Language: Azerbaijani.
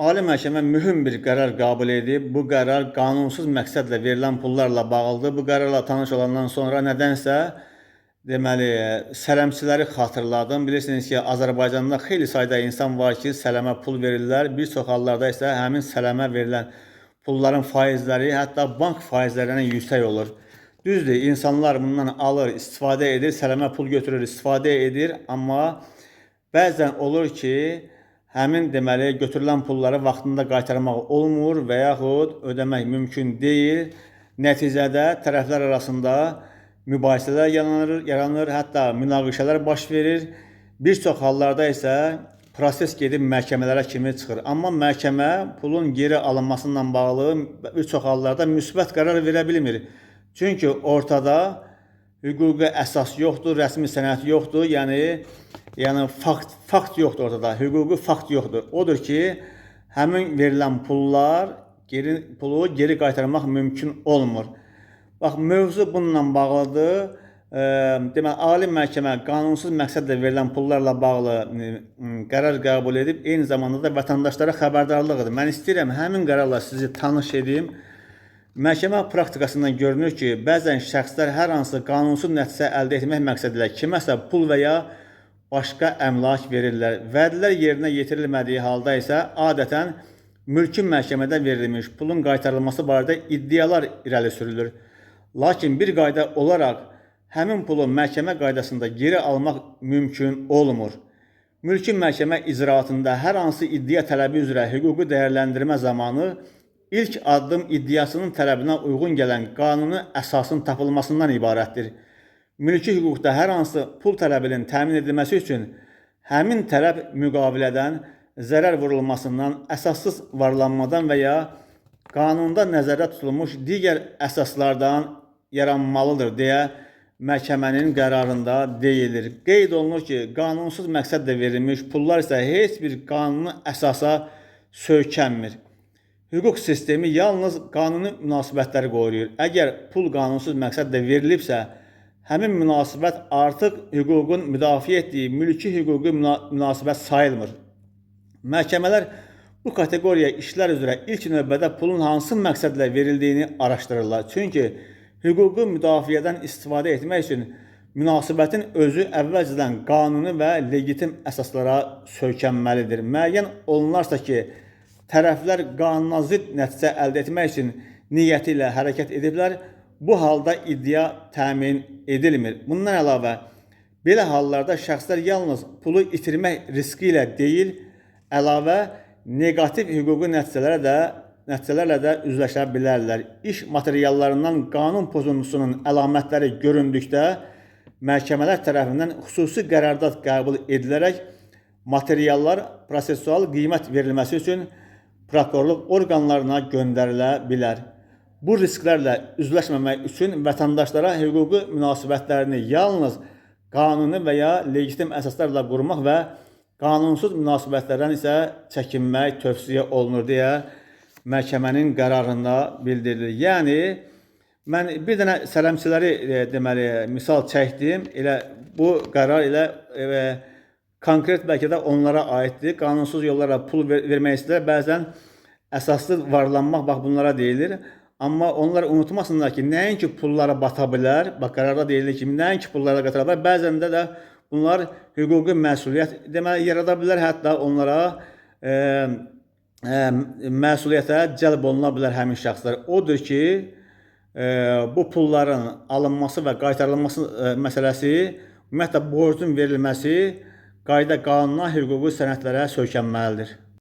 Ali Məhkəmə mühüm bir qərar qəbul edib. Bu qərar qanunsuz məqsədlə verilən pullarla bağlıdır. Bu qərarla tanış olandan sonra nədənsə deməli sələmçiləri xatırladım. Bilirsiniz ki, Azərbaycanda xeyli sayda insan var ki, sələmə pul verirlər. Bir çox hallarda isə həmin sələmə verilən pulların faizləri hətta bank faizlərindən yüksək olur. Düzdür, insanlar bundan alır, istifadə edir, sələmə pul götürür, istifadə edir. Amma bəzən olur ki, həmin deməli götürülən pulları vaxtında qaytarmaq olmur və yaxud ödəmək mümkün deyil. Nəticədə tərəflər arasında mübahisələr yaranır, hətta münaqişələr baş verir. Bir çox hallarda isə proses gedib məhkəmələrə kimi çıxır. Amma məhkəmə pulun geri alınmasıyla bağlı bir çox hallarda müsbət qərar verə bilmir. Çünki ortada hüquqi əsas yoxdur, rəsmi sənəd yoxdur, yəni fakt yoxdur ortada, hüquqi fakt yoxdur. Odur ki, həmin verilən pulu geri qaytarmaq mümkün olmur. Bax, mövzu bununla bağlıdır. Deməli, Ali Məhkəmə qanunsuz məqsədlə verilən pullarla bağlı qərar qəbul edib, eyni zamanda da vətəndaşlara xəbərdarlıq edir. Mən istəyirəm həmin qərarla sizi tanış edeyim. Məhkəmə praktikasından görünür ki, bəzən şəxslər hər hansı qanunsuz nəticə əldə etmək məqsədilə kiməsə pul və ya başqa əmlak verirlər. Vədlər yerinə yetirilmədiyi halda isə adətən mülki məhkəmədə verilmiş pulun qaytarılması barədə iddialar irəli sürülür. Lakin bir qayda olaraq həmin pulu məhkəmə qaydasında geri almaq mümkün olmur. Mülki məhkəmə icraatında hər hansı iddia tələbi üzrə hüquqi dəyərləndirmə zamanı İlk addım iddiasının tələbinə uyğun gələn qanuni əsasın tapılmasından ibarətdir. Mülki hüquqda hər hansı pul tələbinin təmin edilməsi üçün həmin tələb müqavilədən, zərər vurulmasından, əsassız varlanmadan və ya qanunda nəzərdə tutulmuş digər əsaslardan yaranmalıdır deyə məhkəmənin qərarında deyilir. Qeyd olunur ki, qanunsuz məqsədlə verilmiş pullar isə heç bir qanuni əsasa söykənmir. Hüquq sistemi yalnız qanuni münasibətləri qoruyur. Əgər pul qanunsuz məqsədlə verilibsə, həmin münasibət artıq hüququn müdafiə etdiyi mülki hüquqi münasibət sayılmır. Məhkəmələr bu kateqoriya işlər üzrə ilk növbədə pulun hansı məqsədlə verildiyini araşdırırlar. Çünki hüquqi müdafiədən istifadə etmək üçün münasibətin özü əvvəlcədən qanuni və legitim əsaslara söykənməlidir. Müəyyən olunarsa ki, tərəflər qanuna zidd nəticə əldə etmək üçün niyyəti ilə hərəkət ediblər, bu halda iddia təmin edilmir. Bundan əlavə, belə hallarda şəxslər yalnız pulu itirmək riski ilə deyil, əlavə negativ hüquqi nəticələrlə də üzləşə bilərlər. İş materiallarından qanun pozuntusunun əlamətləri göründükdə, məhkəmələr tərəfindən xüsusi qərardat qəbul edilərək materiallar prosesual qiymət verilməsi üçün prokurorluq orqanlarına göndərilə bilər. Bu risklərlə üzləşməmək üçün vətəndaşlara hüquqi münasibətlərini yalnız qanuni və ya legitim əsaslarla qurmaq və qanunsuz münasibətlərdən isə çəkinmək tövsiyə olunur deyə məhkəmənin qərarında bildirilir. Yəni, mən bir dənə sələmçiləri misal çəkdim. Elə bu qərar ilə konkret bəlkə də onlara aiddir. Qanunsuz yollarla pul vermək istəyirlər. Bəzən əsassız varlanmaq, bax bunlara deyilir. Amma onlar unutmasınlar ki, nəinki pullara bata bilər. Bax qərarda deyilir ki, nəinki pullara qatara bilər. Bəzən də bunlar hüquqi məsuliyyət yarada bilər. Hətta onlara məsuliyyətə cəlb oluna bilər həmin şəxslər. Odur ki, bu pulların alınması və qaytarılması məsələsi, ümumiyyətlə borcun verilməsi qayda qanuna, hüquqi sənədlərə söykənməlidir.